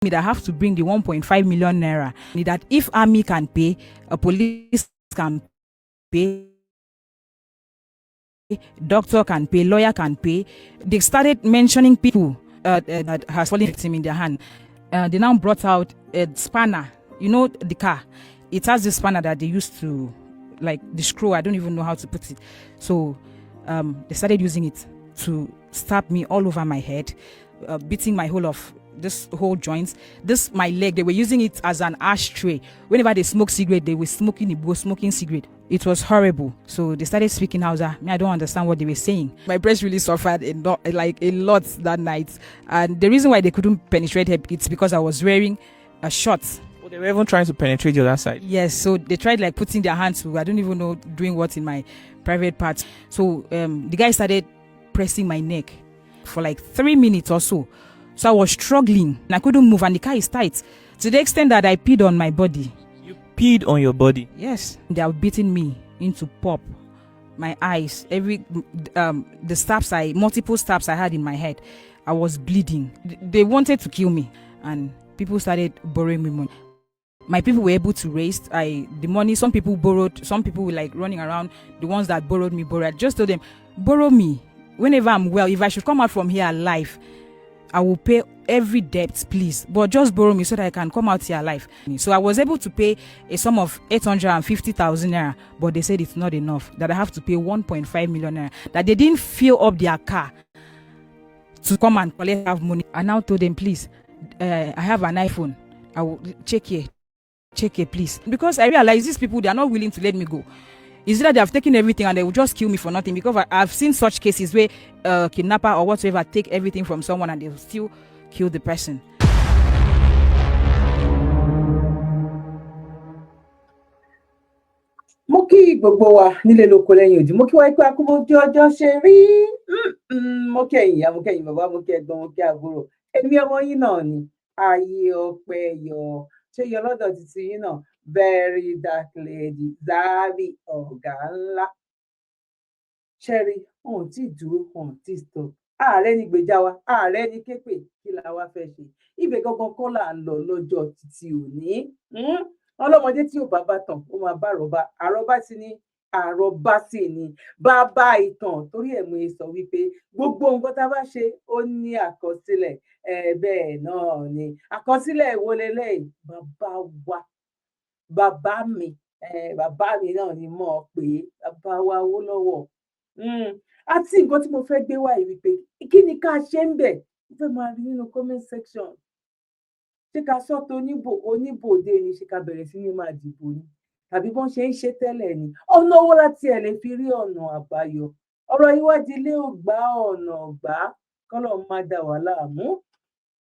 that I have to bring the 1.5 million naira. That if army can pay, a police can pay, doctor can pay, lawyer can pay. They started mentioning people that has fallen victim in their hand. They now brought out a spanner. You know the car. It has this spanner that they used to, like the screw. I don't even know how to put it. So they started using it to stab me all over my head, beating my whole joints. This my leg. They were using it as an ashtray. Whenever they smoke cigarette, they were smoking cigarette. It was horrible. So they started speaking Hausa. I don't understand what they were saying. My breast really suffered a lot that night. And the reason why they couldn't penetrate her, it's because I was wearing a short. Well, they were even trying to penetrate the other side. Yes, so they tried like putting their hands to, I don't even know, doing what in my private parts. So the guy started pressing my neck for like 3 minutes or so. So I was struggling and I couldn't move, and the car is tight to the extent that I peed on my body. You peed on your body? Yes. They are beating me into pop. My eyes, multiple stabs I had in my head. I was bleeding. They wanted to kill me, and people started borrowing me money. My people were able to raise the money. Some people borrowed. Some people were like running around. The ones that borrowed me borrowed. I just told them, borrow me whenever I'm well. If I should come out from here alive, I will pay every debt, please. But just borrow me so that I can come out here alive. So I was able to pay a sum of 850,000 naira, but they said it's not enough. That I have to pay 1.5 million naira. That they didn't fill up their car to come and collect money. I now told them, please, I have an iPhone. I will check here, please. Because I realize these people, they are not willing to let me go. Is that they have taken everything and they will just kill me for nothing? Because I've seen such cases where kidnapper or whatsoever take everything from someone and they will still kill the person. Mo kí gbogbo wa nílé lóko lẹ́yìn odi, mo kí wa pé akúmọjú ọjọ́ ṣe rí, mo kí ẹ̀yin ìyá, mo kí ẹ̀yin bàbá, mo kí ẹ̀gbọ́n, mo kí àbúrò. Èmi ọmọ yín náà ni ayé ọpẹ́ yọ. Ṣé yọ lọ́dọ̀ títí yín náà? Very dark lady, Zabi ọ̀gá ńlá. Ṣẹ́rí, wọn ò tí ì dúró, wọn ò tí ì stop. Ààrẹ ni gbèjà wa, ààrẹ ni képè, kí la wá fẹ́ ṣe? Ibẹ̀ gangan kọ́ là ń lọ lọ́jọ́ títí òní. Ọlọ́mọdé tí ò bá bá tàn, ó máa bá àrọ́bá. Àrọ́bá sì ni àrọ́bá sì ni bàbá ìtàn. Torí ẹ̀ mo sọ wípé gbogbo nǹkan tá a bá ṣe ó ní àkọsílẹ̀. Bẹ́ẹ̀ náà ni àkọsílẹ̀ wo leléyìí? Bàbá wa, bàbá mi náà ni mo pè é, bàbá wa Awólọ́wọ̀. Àti nǹkan tí mo fẹ́ gbé wá yìí wípé kí ni ká ṣe ń bẹ̀? Mo fẹ́ máa rí nínú comment section. Ṣé ká sọ́tò oníbòde ni? Ṣé ká bẹ̀rẹ̀ sí ní máa dìbò ni? Tàbí bọ́n ṣe ń ṣe tẹ́lẹ̀ ni? Ọ̀nà owó láti ẹ̀ lè fi rí ọ̀nà àbáyọ. Ọ̀rọ̀ ìwádìí ilé ò gbá ọ̀nà ọ̀gbá, kọ́lọ̀ má dà wá láàmú.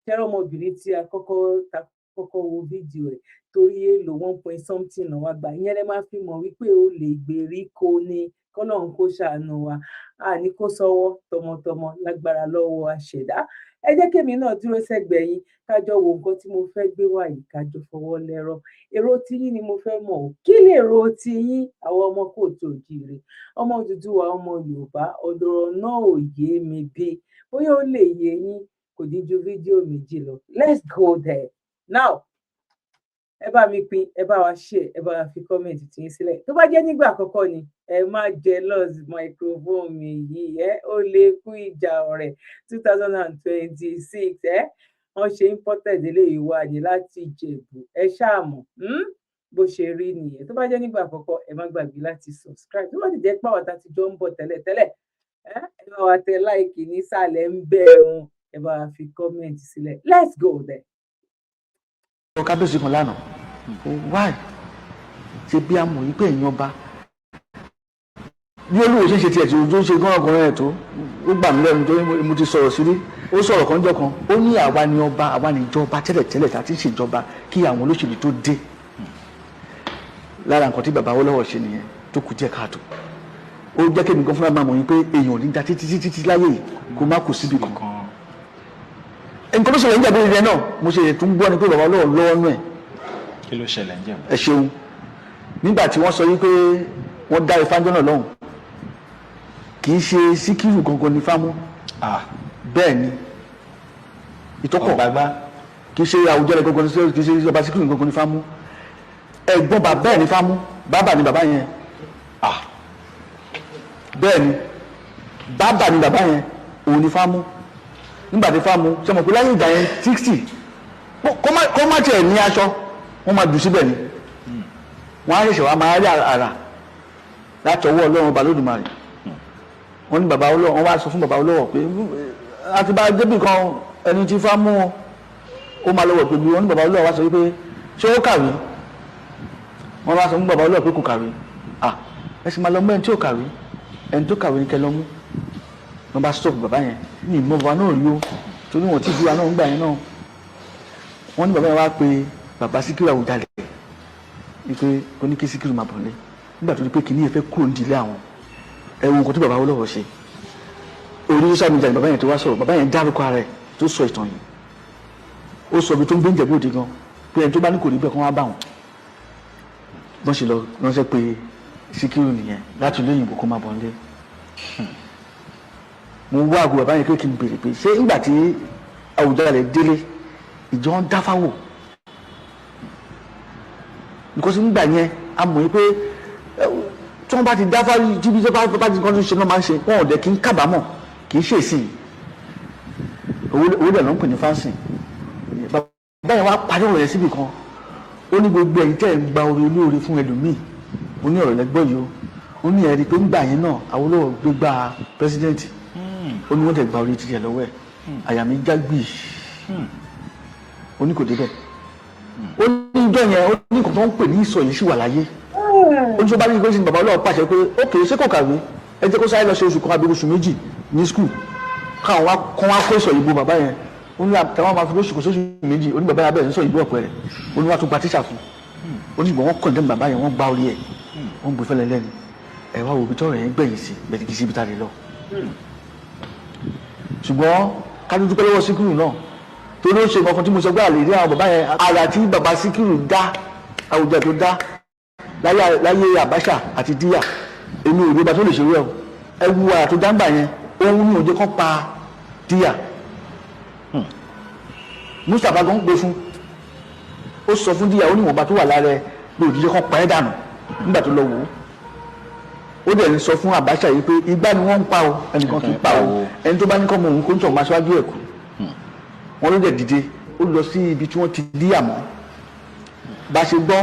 Ṣẹ́rọ ọmọbìnrin tí a kọ́kọ́ wo fídíò rẹ̀ torí èlò 1 something náà wá gbà. Ìyẹn lẹ máa fi mọ̀ wípé ó lè gbèríko ni, kọ́lọ̀ ń kó ṣàánú wa. Àní kó sọ́wọ́ tọmọtọmọ lágbára lọ́wọ́ àṣẹ̀dá. Ẹ jẹ́ kémi náà dúró sẹ́gbẹ̀ẹ́ yín kájọ wo nǹkan tí mo fẹ́ gbé wá yìí, kájọ fọwọ́ lẹ́rọ̀. Èrò tiyín ni mo fẹ́ mọ̀. Kí lèrò tiyín? Àwọn ọmọ Kóòtù Òjíire, ọmọ Odùduwà, ọmọ Yorùbá, ọ̀dọ̀rọ̀ náà ò yé mi bí. Bóyá ó lè yé yín, kò ní ju fídíò méjì lọ. Let's go there. Now, ẹ bá mi pín, ẹ bá wa share, ẹ bá wa fi comment tiyín sílẹ̀. Tó bá jẹ́ nígbà àkọ́kọ́ ni, ẹ má jealous microphone mi yìí, ó lè kú ìjà ọ̀rẹ́ 2026, wọ́n ṣe imported eléyìí wá ní láti Ìjẹ̀bú. Ẹ ṣáàmù bó ṣe rí nìyẹn. Tó bá jẹ́ nígbà àkọ́kọ́, ẹ má gbàgbé láti subscribe. Tó bá ti jẹ́ pé àwọn tá ti jọ ń bọ̀ tẹ́lẹ̀, ẹ bá wa tẹ like nísàlẹ̀ ń bẹ̀ wọn, ẹ bá wa fi comment sílẹ̀. Let's go there. Kábíyèsí kan lánàá, why? Ṣé bí a mọ̀ yí pé èèyàn ọba bí olúwo ṣe ń ṣe tiẹ̀ tí ojú ń ṣe gán ọkùnrin ẹ̀ tó ó gbà mí lẹ́nu tó mo ti sọ̀rọ̀ sí rí. Ó sọ̀rọ̀ kan jọ́ kan, ó ní àwa ni ọba, àwa ni ìjọba tẹ́lẹ̀tẹ́lẹ̀ tá a ti ń ṣèjọba kí àwọn olóṣèlú tó dé. Lára nǹkan tí bàbá Awólọ́wọ̀ ṣe nìyẹn tó kù díẹ̀ káàtó. Ó jẹ́ kí èmi gan fúnra máa mọ̀ yín pé èèyàn ò ní da títí láyé yìí kó má kù síbi kankan. Nǹkan tó ṣẹlẹ̀ ń jàdé rẹ̀ náà mo ṣe tún gbọ́ ni pé bàbá Awólọ́wọ̀ lọ́wọ́ nú ẹ̀. Kí ló ṣẹlẹ̀ ń jẹun? Ẹ ṣeun. Nígbà tí wọ́n sọ yí pé wọ́n dá Ifá náà lọ́hùn, kì í ṣe Síkírù gangan ní Ifá mú. Bẹ́ẹ̀ ni ìtọ́pọ̀ kì í ṣe Àwùjalẹ̀ gangan ní kì í ṣe ọba Síkírù gangan ní Fámú ẹ̀gbọ́n bàbá ẹ̀ ní Fámú bàbá ni bàbá yẹn bẹ́ẹ̀ ni bàbá ni bàbá yẹn òun ní Fámú nígbà tí Fámú ṣe mọ̀ pé láyé ìgbà yẹn 60 kó má tiẹ̀ ní aṣọ wọ́n máa jù síbẹ̀ ni wọ́n á ṣẹ̀ṣẹ̀ wá máa rí àrà láti ọwọ́ Ọlọ́run ọba Lódùmarè wọ́n ní bàbá Ọlọ́run wọ́n wá sọ fún bàbá Ọlọ́run pé àti bá débì kan ẹni tí Fámú ó máa lọ́wọ́ pẹ̀lú wọ́n ní bàbá Ọlọ́run wá sọ wípé ṣé ó kàwé wọ́n wá sọ fún bàbá Ọlọ́run pé kò kàwé ẹ sì máa lọ mú ẹni tí ò kàwé ẹni tó kàwé ní kẹ́ lọ mú wọ́n bá stop bàbá yẹn ní ìmọ̀ bàbá náà rí o torí wọn ti dúra náà ń gbà yẹn náà wọ́n ní bàbá yẹn wá pe bàbá Síkírù Àwùjalẹ̀ wípé ó ní kí Síkírù máa bọ̀ lé nígbà tó di pé kìíní yẹn fẹ́ kúrò nídìílé àwọn ẹ̀wọ̀n nǹkan tó bàbá Ọlọ́run ṣe orí social media ni bàbá yẹn tó wá sọ̀rọ̀ bàbá yẹn dárúkọ ara ẹ̀ tó sọ ìtàn yìí ó sọ ibi tó ń gbé Ìjẹ̀bú Òde gan pé ẹni tó bá ní kò rí bẹ́ẹ̀ kó wá bá wọn bọ́n ṣe lọ ránṣẹ́ pé Síkírù nìyẹn láti ilé òyìnbó kó máa bọ̀ nílé mo wá àgọ́ bàbá yẹn kéèkì ń béèrè pé ṣé nígbà tí Àwùjalẹ̀ délé ìjọ ń dáfáwò because nígbà yẹn a mọ̀ pé tí wọ́n bá ti dáfá jíbi tó bá ti kọ́ tó ṣe náà máa ń ṣe wọn ò dẹ̀ kí ń kábàámọ̀ kì í ṣe ìsìn owó dẹ̀ ló ń pè ní fánsìn bàbá yẹn wá parí ọ̀rọ̀ yẹn síbì kan ó ní gbogbo ẹ̀yin tẹ́ ẹ̀ ń gba orí olóore fún ẹlòmíì ó ní ọ̀rọ̀ lẹ́gbọ́ yìí ó ní ẹ̀rí tó ń gbà yẹn náà Awólọ́wọ̀ gbégbá pẹ́sidẹ́ǹtì ó ní wọ́n tẹ̀ gba orí títí ẹ̀ lọ́wọ́ ẹ̀ àyà mi já gbì ó ní kò débẹ̀ ó ní ìjọ yẹn ó ní nǹkan tó ń pè ní ìsọ̀ yìí sì wà láyé ó ní tó bá ní ìgbésí bàbá Ọlọ́run pàṣẹ pé ó kéré ṣé kò kàwé ẹ jẹ́ kó sáré lọ ṣe oṣù kan àbí oṣù méjì ní skul káwọn wá kó ìsọ̀ yìí bo bàbá yẹn ó ní àtàwọn máa fi lóṣù kò sóṣù méjì ó ní bàbá yẹn bẹ̀rẹ̀ sọ ìbú ọ̀pẹ rẹ̀ ó ní wàá tún gba tíṣà fún ó ní ìgbọ̀n wọn kàn dẹ́nu bàbá yẹn wọ́n gbá orí ẹ̀ wọ́n gbé fẹ́lẹ́ lẹ́nu ẹ̀ wá wo ibi tọ́rọ̀ yẹn gbẹ̀yìn sí bẹ̀rẹ̀ kì í sí ibi tá a lè lọ. ṣùgbọ́n kájú dúpẹ́ lọ́wọ́ Síkírù náà torí ó ṣe nǹkan tí mo sọ gbé àlè rí àwọn bàbá yẹn àrà tí bàbá Síkírù dá Àwùjalẹ̀ tó dá láyé Abacha àti Díyà èmi ò rí ọba tó lè ṣe rẹ̀ ẹ wu àrà tó dáńgbà yẹn òun ní òde kan pa Díyà Mustapha gan gbé fún ó sọ fún Díyà ó ní ìwọ̀nba tó wà lára ẹ ló òjijì kan pa ẹ́ dànù nígbà tó lọ wò ó dẹ̀ ń sọ fún Abacha yìí pé igbá ni wọ́n ń pa o ẹnìkan kì í pa o ẹni tó bá ní kọ́ mọ òun kó ń tọ̀ máa ṣáájú ẹ̀kú wọn ló dẹ̀ dìde ó lọ sí ibi tí wọ́n ti Díyà mọ́ bá ṣe gbọ́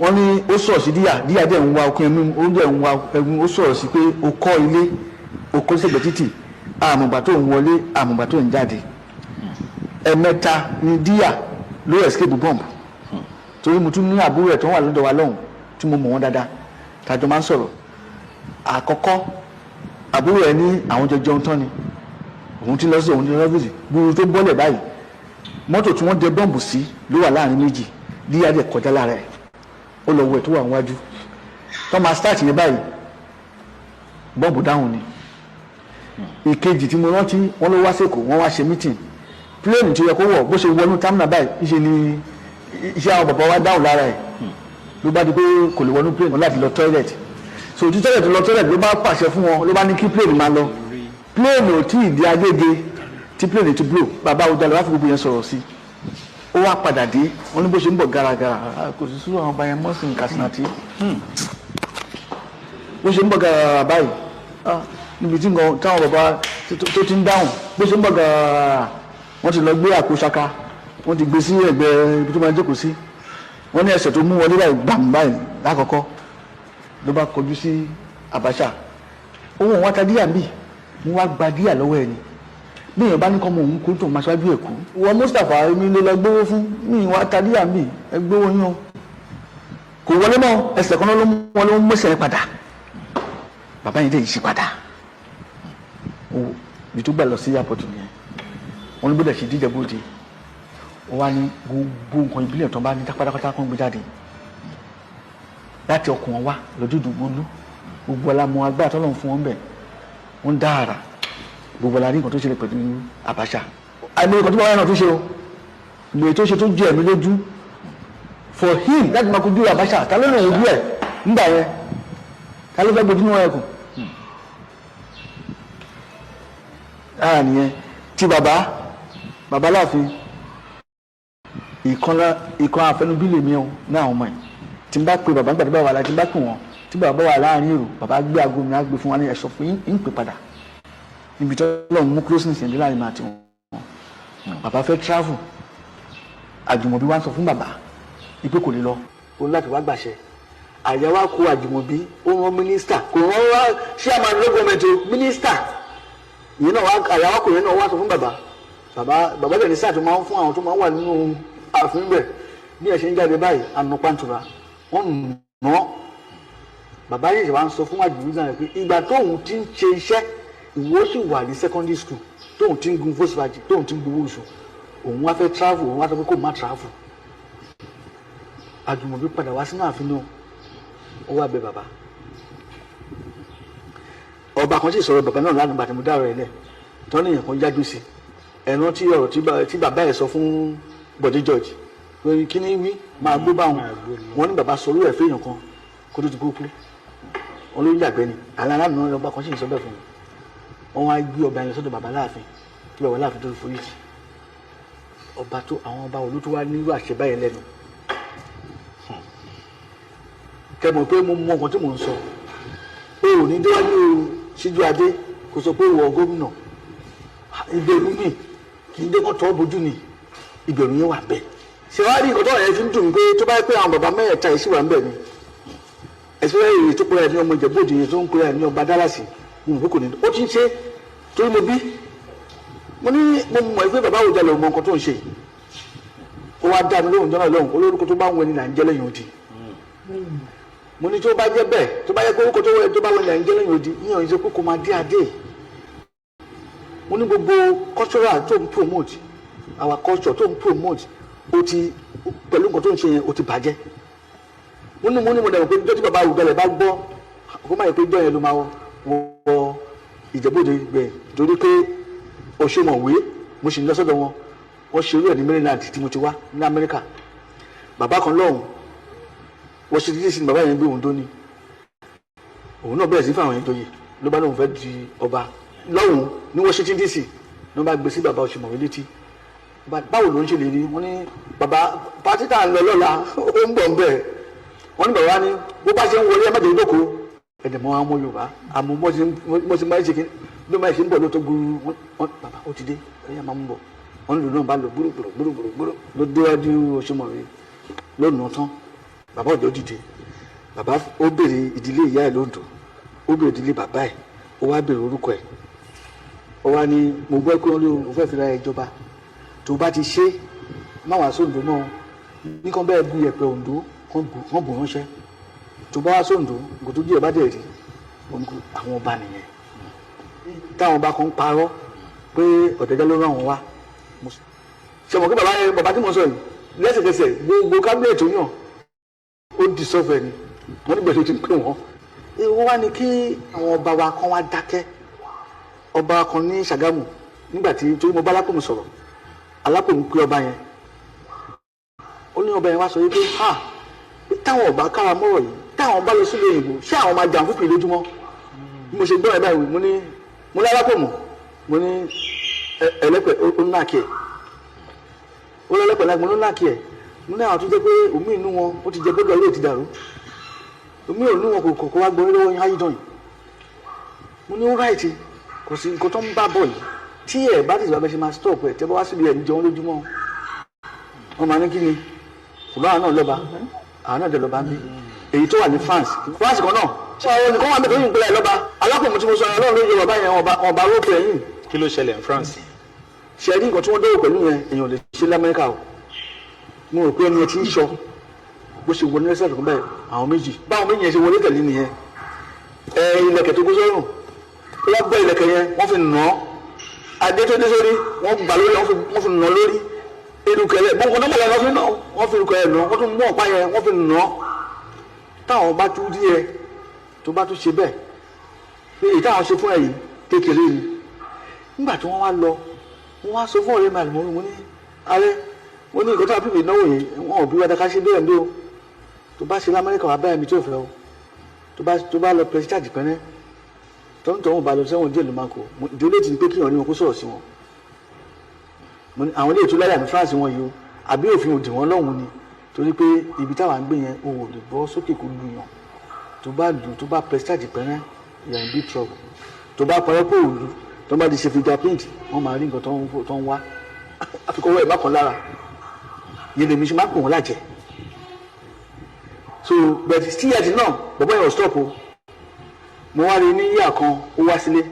wọ́n ní ó sọ̀rọ̀ sí Díyà dẹ̀ ń wa okun ẹ̀mí ó dẹ̀ ń wa ẹ̀gún ó sọ̀rọ̀ sí pé ó kọ́ ilé ó kọ́ sẹ́gbẹ̀ẹ́ títì àmùgbà tó ń wọlé àmùgbà tó ń jáde ẹ̀mẹ́ta ni Díyà ló escape bomb torí mo tún ní àbúrò ẹ̀ tó wà lọ́dọ̀ wa lọ́hùn tí mo mọ̀ wọ́n dáadáa tàjọ máa ń sọ̀rọ̀ àkọ́kọ́ àbúrò ẹ̀ ní àwọn jọ jẹun tán ni òun ti lọ sí òun ti lọ fíìsì gbúrú tó bọ́lẹ̀ báyìí mọ́tò tí wọ́n dẹ bọ́ǹbù sí ló wà láàrin méjì Díyà dẹ̀ kọjá lára ẹ̀ ó lọ wọ ẹ̀ tó wà níwájú tó máa start yẹn báyìí bọ́ǹbù dáhùn ni ìkejì tí mo rántí wọ́n ló wá sẹ́kọ̀ọ́ wọ́n wá ṣe meeting plane tí ó yẹ kó wọ̀ bó ṣe wọnú terminal báyìí ìṣe ni iṣẹ́ àwọn bàbá wa dáhùn lára ẹ̀ ló bá di pé kò lè wọnú plane wọn láti lọ toilet so tí toilet lọ toilet ló bá pàṣẹ fún wọn ló bá ní kí plane máa lọ plane ò tí ì di Agége tí plane ti blow bàbá Àwùjalẹ̀ wá fi gbogbo yẹn sọ̀rọ̀ sí ó wá padà dé wọn ní bó ṣe ń bọ̀ gàràgàrà kò sí sùúrù àwọn ọba yẹn mọ́sìn Katsina-tí bó ṣe ń bọ̀ gàràgàrà báyìí níbi tí táwọn bàbá tó ti ń dáhùn bó ṣe ń bọ̀ gàràgàrà wọ́n ti lọ gbé àpò ṣaka wọ́n ti gbé sí ẹ̀gbẹ́ ibi tó máa jókòó sí wọ́n ní ẹsẹ̀ tó mú wọlé báyìí gbàm báyìí lákọ̀ọ́kọ́ ló bá kọjú sí Abacha owó wọn ta Díyà bì wọ́n wá gba Díyà lọ́wọ́ ẹ̀ ni bí èèyàn bá ní kọ́ mọ òun kó tó máa ṣáájú ẹ̀kú wọ́n Mustapha mi ló lọ gbówó fún mi wá ta Díyà bì ẹ gbówó yín o kò wọlé mọ́ ẹsẹ̀ kan ló mú wọn ló mú ẹsẹ̀ rẹ̀ padà bàbá yẹn dẹ̀ yìí sí padà ibi tó gbà lọ sí airport nìyẹn wọ́n ní gbọ́dọ̀ ṣe díjẹ bóde wọ́n wá ní gbogbo nǹkan ìbílẹ̀ tó bá ní pátápátá kan gbé jáde láti ọkùn wọn wá lọ́jọ́ ìdúgbòlú gbogbo ọlámọ agbára tọ́lọ̀ fún wọn bẹ̀ wọ́n dá ara gbogbo ọlá ní nǹkan tó ṣẹlẹ̀ pẹ̀lú Abacha àìmọ̀ nǹkan tó bá wà náà tó ṣe o ìgbèrè tó ṣe tó jẹ ẹ̀mí lójú for him láti máa kojú Abacha ta ló lè ojú ẹ̀ nígbà yẹn ta ló fẹ́ gbójú níwọ̀n ẹ̀kùn ara nìyẹn tí bàbá láàfin ìkan àfẹnubí lèmi o ní àwọn ọmọ yìí tí n bá pe bàbá gbàdúrà wà láti tí n bá pè wọn tí bàbá wà láàrin èrò bàbá gbé aago mi á gbé fún wa ní ẹ̀ṣọ́ fún yín ń pè padà níbi tí Ọlọ́run mú closeness yẹn dé láàrin àti wọn bàbá fẹ́ travel Àjùmọ̀bí wá sọ fún bàbá ìpè kò lè lọ òun láti wá gbàṣẹ àyà wa kó Àjùmọ̀bí ó rán mínísítà kò rán wá ṣé àmà lọ́gọ́mẹ̀tì mínísítà ìyẹn náà àyà wa kò yẹn náà wá sọ fún bàbá dẹ̀ ní sáà tó máa ń fún àwọn tó máa ń wà nínú ààfin bẹ̀ bí ẹ̀ ṣe ń jáde báyìí àna pàǹtura wọ́n nù ọ́ bàbá yìí wá ń sọ fún Àjùmọ̀bí náà pé ìgbà tóun ti ń ṣe iṣẹ́ ìwọ sì wà ní secondary school tóun ti ń gun Volkswagen tóun ti ń gbowó oṣù òun wá fẹ́ travel òun wá sọ pé kó má travel Àjùmọ̀bí padà wá sínú ààfin náà ó wá bẹ̀ bàbá ọba kan sì sọ̀rọ̀ bàbá náà lánàá gbàtí mo dá ọ̀rọ̀ ẹ̀ lẹ̀ tọ́ ní ìyẹn kan jájú sí ẹ̀rọ tí ọ̀rọ̀ tí bàbá ẹ̀ sọ fún Bọ̀dé George pé kí ni wí máa gbó báwọn wọn ní bàbá sọ olú ẹ̀ fẹ́yàn kan kó tó ti kú wọn ló ń yàgbẹ́ ni aláàánú ọba kan sì ń sọ bẹ́ẹ̀ fún mi wọn wá gbé ọba yẹn sọ́dọ̀ bàbá láàfin tí bàbá láàfin tó forí jì ọba tó àwọn ọba òlú tó wá nírú àṣẹ báyẹn lẹ́nu kẹmọ pé mo mọ nǹkan tí mò ń sọ pé ò ní déwájú síjú adé kò sọ pé ìwọ gómìnà ìbẹ̀rù mi kì í dé kó tọ́ bójú ni ìbẹ̀rù yẹn wà bẹ́ẹ̀ ṣé wàá rí nǹkan tó yẹn fi ń dùn mí pé tó bá yẹ pé àwọn bàbá mẹ́ẹ̀ẹ́ta yìí sì wà ń bẹ̀ ni ẹ̀sìn rẹ̀ èyí tó pé ẹ̀ ní ọmọ Ìjẹ̀bú-Òde yẹn tó ń pé ẹ̀ ní ọba Dálásì mo mọ̀ pé kò ní ó ti ń ṣe torí mo bí mo mọ̀ pé bàbá òjàlẹ̀ ò mọ nǹkan tó ń ṣe ó wá dá mi lóhùn jọ́nà lọ́hùn olórúkọ tó bá ń wẹni là ń jẹ́ lẹ́yìn odi mo ní tó bá jẹ́ bẹ́ẹ̀ tó bá yẹ pé orúkọ tó bá wẹni là ń jẹ́ lẹ́yìn odi yíyan ìṣe pé kò máa dé adé mo ní gbogbo cultural tó ń promote our culture tó ń promote ó ti pẹ̀lú nǹkan tó ń ṣe yẹn ó ti bàjẹ́ mo dẹ̀ pé jọ́jú bàbá òjàlẹ̀ bá gbọ́ kó má yẹ pé jọ́ yẹn ló máa wọ Ìjẹ̀bú-Òde gbẹ̀ torí pé òṣèmọ̀wé mo sì ń lọ sọ́dọ̀ wọn wọ́n ṣe orí ẹ̀ ní Maryland tí mo ti wá ní Amẹ́ríkà bàbá kan lọ́hùn Washington DC ni bàbá yẹn gbé òun tó ní òun náà bẹ̀rẹ̀ sí fáwọn yẹn tó yẹ ló bá lóun fẹ́ di ọba lọ́hùn ní Washington DC ló bá gbé sí bàbá òṣèmọ̀wé létí báwo ló ń ṣe lè rí wọ́n ní bàbá pátí tá à ń lọ lọ́la ó ń bọ̀ ń bẹ̀ wọ́n ní bàbá ní bó bá ṣe ń wọlé ẹ̀mẹ́jẹ̀ ìdókòó ẹ̀dẹ̀mọ́ àwọn ọmọ Yorùbá àmọ́ mo ti máa ń ṣe kí ló máa ṣe ń bọ̀ ló tó gbúrú wọn bàbá ó ti dé ẹ̀yà máa ń bọ̀ wọn lò náà bá lọ gbúrúgbúrú ló déwájú Òṣùmàrè lónà tán bàbá ọjọ́ dìde bàbá ó béèrè ìdílé ìyá ẹ̀ lóńdó ó béèrè ìdílé bàbá ẹ̀ ó wá béèrè orúkọ ẹ̀ ó wá ní mo gbọ́ pé ó fẹ́ fi ra ìjọba tó bá ti ṣe má wàá sóńdó náà ní kàn bẹ́ẹ̀ bu yẹ̀pẹ̀ Oǹdó kàn bù ránṣẹ́ tó bá wá sóńdó nǹkan tó jẹ́ ẹ̀ bá dẹ̀ rí àwọn ọba nìyẹn táwọn ọba kan parọ́ pé Ọ̀tẹ̀jọ́ ló rán wọn wá ṣe mọ̀ pé bàbá tí mo sọ yìí lẹ́sẹ̀kẹsẹ̀ gbogbo kábíyèsí tó yàn ó di sọ́fẹ̀ ni wọ́n nígbà tó ti ń pè wọ́n wọ́n wá ní kí àwọn ọba wa kan wá dákẹ́ ọba kan ní Ṣàgámù nígbà tí torí mo bá Alápòmù sọ̀rọ̀ Alápòmù pé ọba yẹn ó ní ọba yẹn wá sọ yìí pé táwọn ọba kára mọ́rọ̀ yìí táwọn bá lọ sílé òyìnbó ṣé àwọn máa jàǹfù pè lójúmọ́ bí mo ṣe gbọ́ ẹ̀ báyìí mo ní Alápòmù mo ní ẹlẹ́pẹ̀ ó ń nàkì ẹ̀ ó lẹ́lẹ́pẹ̀ láti mo ló nàkì ẹ̀ mo ní àwọn tó jẹ́ pé omi inú wọn ó ti jẹ gbọ́dọ̀ ilé ti dàrú omi inú wọn kò wá gbọ́ lọ́wọ́ yín háyídán yìí mo ní ó ráìtì kò sí nǹkan tó ń bá bọ̀ yìí tí ẹ̀ bá tẹ̀síwá bẹ́ẹ̀ ṣe máa stop ẹ̀ tẹ́ bá wá síbi ẹ̀ ń jẹun lójúmọ́ wọn máa ní kí ni ṣùgbọ́n àwọn náà lọ́ba àwọn náà dẹ̀ lọ́ba ń bí èyí tó wà ní France kan náà ṣé àwọn nìkan wà mẹ́tọ́ yìí ń pẹ́lẹ́ lọ́ba Alápòmù tí mo sọ ọlọ́run ló yẹ bàbá yẹn ọba rókè ẹ̀yìn. Kí ló ṣẹlẹ̀ ní France? ṣe rí nǹkan tí wọ́n dọ́wọ́ pẹ̀lú yẹn èèyàn lè ṣe l'Amẹ́ríkà o mo rò pé ẹni yẹn ti ń sọ bó ṣe wọlé lẹ́sẹ̀ tó bẹ́ẹ̀ àwọn méjì báwọn méjì yẹn ṣe wọlé tẹ̀lé nìyẹn ilẹ̀kẹ̀ tó gbé sọ́rùn wọ́n gbọ́ ilẹ̀kẹ̀ yẹn wọ́n fi nà án adé tó dé sórí wọ́n gbà lórí wọ́n fi nà án lórí erùkẹ̀lẹ̀ bọ́ǹkọ̀ náà mọ̀lẹ́ wọ́n fi erùkẹ̀lẹ̀ nà án wọ́n tún mú ọ̀pá yẹn wọ́n fi nà án táwọn bá tún rí ẹ tó bá tún ṣe bẹ́ẹ̀ pé èyí táwọn ṣe fún ẹ yìí kékeré ni nígbà tí wọ́n wá lọ wọ́n wá sọ fún ọ̀rẹ́ mi àlùmọ́rù mo ní ààrẹ wọ́n ní ìkọ́tà pípé náwó yìí wọn ò bí wá dáká ṣe bẹ́ẹ̀ ń dó tó bá ṣe l'Amẹ́ríkà wà báyìí mi tó fẹ́ o tó bá lọ pẹ̀sítáàjì pẹ́rẹ́ tó ń tọ́wọ́n bá lọ sẹ́wọ̀n díẹ̀ ló máa kó ìdílé ti ní pé kíyàn ní wọn kó sọ̀rọ̀ sí wọn àwọn ilé ìtura yà ní France wọn yìí o àbí òfin òdì wọn lọ́hùn ni torí pé ibi táwa ń gbé yẹn o ò lè bọ́ sókè kó lu yàn tó bá lù tó bá prestige pẹ́rẹ́ yà ń bí trouble tó bá parẹ́ pé òlu tó bá di ṣe fingerprint wọ́n máa rí nǹkan tó ń wá àfikọ́wọ́ ẹ̀ má kàn lára yẹn lèmi ṣe máa ń pè wọ́n lájẹ́ so but still yàtì náà bàbá yẹn ò stop o mo wá rí ní yíyà kan ó wá sílé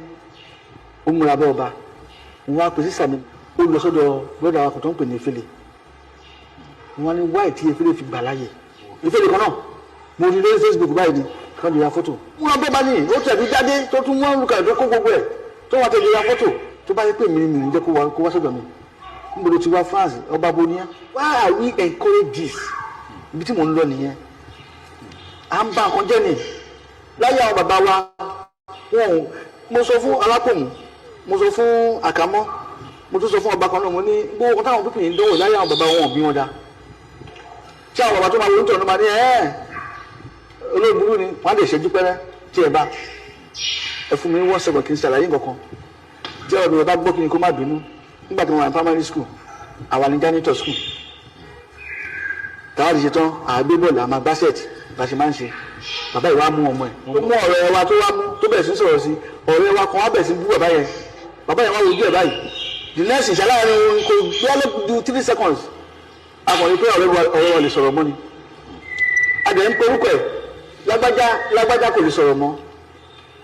ó múra bá ọba mo wá pè sí sàmì ó lọ sọ́dọ̀ brother wa kò tó ń pè ní Efele mo wá ní wáì tí Efele fi gbà láàyè Efele kan náà mo rí lórí Facebook báyìí ni kan lè ya fọ́tò mo lọ bẹ́ẹ̀ bá ní ó tẹ̀lé jáde tó tún wọ́n lùkà tó kó gbogbo ẹ̀ tó wà tẹ̀lé ya fọ́tò tó bá yẹ pé mi ní jẹ́ kó wá sọ́dọ̀ mi níbo ló ti wá France ọba bonia why are we encourage this ibi tí mò ń lọ nìyẹn à ń bá nǹkan jẹ́ ni láyé àwọn bàbá wa wọn mo sọ fún alápòmù mo sọ fún àkámọ́ mo tún sọ fún ọba kan náà mo ní gbogbo kan táwọn pípìn ń dánwò láyé àwọn bàbá wọn ò bí wọn dá tí àwọn bàbá tó máa wọlé tọ̀nù máa ní olóògbúrú ni wọn á lè ṣẹ́jú pẹ́rẹ́ tí ẹ bá ẹ fún mi ní wọ́n sọ̀rọ̀ kí n ṣàlàyé nǹkan tí ọ̀dọ̀ ẹ bá gbọ́ kí ni kó má bínú nígbà tí mo wà ní primary school àwa ní janitor school táwa ti ṣe tán àgbé bọ́ọ̀lù àmà basket bá ṣe máa ń ṣe bàbá ìwà mú ọmọ ẹ̀ ó mú ọ̀rẹ́ wa tó wá mú tó bẹ̀rẹ̀ sí sọ̀rọ̀ sí ọ̀rẹ́ wa kan wá bẹ̀rẹ̀ sí bú bàbá yẹn wá wojú ẹ̀ báyìí the next ìṣàlàyé kò gbọ́dọ̀ do 3 seconds akọ̀rin pé ọ̀rẹ́ wa lè sọ̀rọ̀ mọ́ ni adẹ̀ ń pe orúkọ ẹ̀ lágbájá kò lè sọ̀rọ̀ mọ́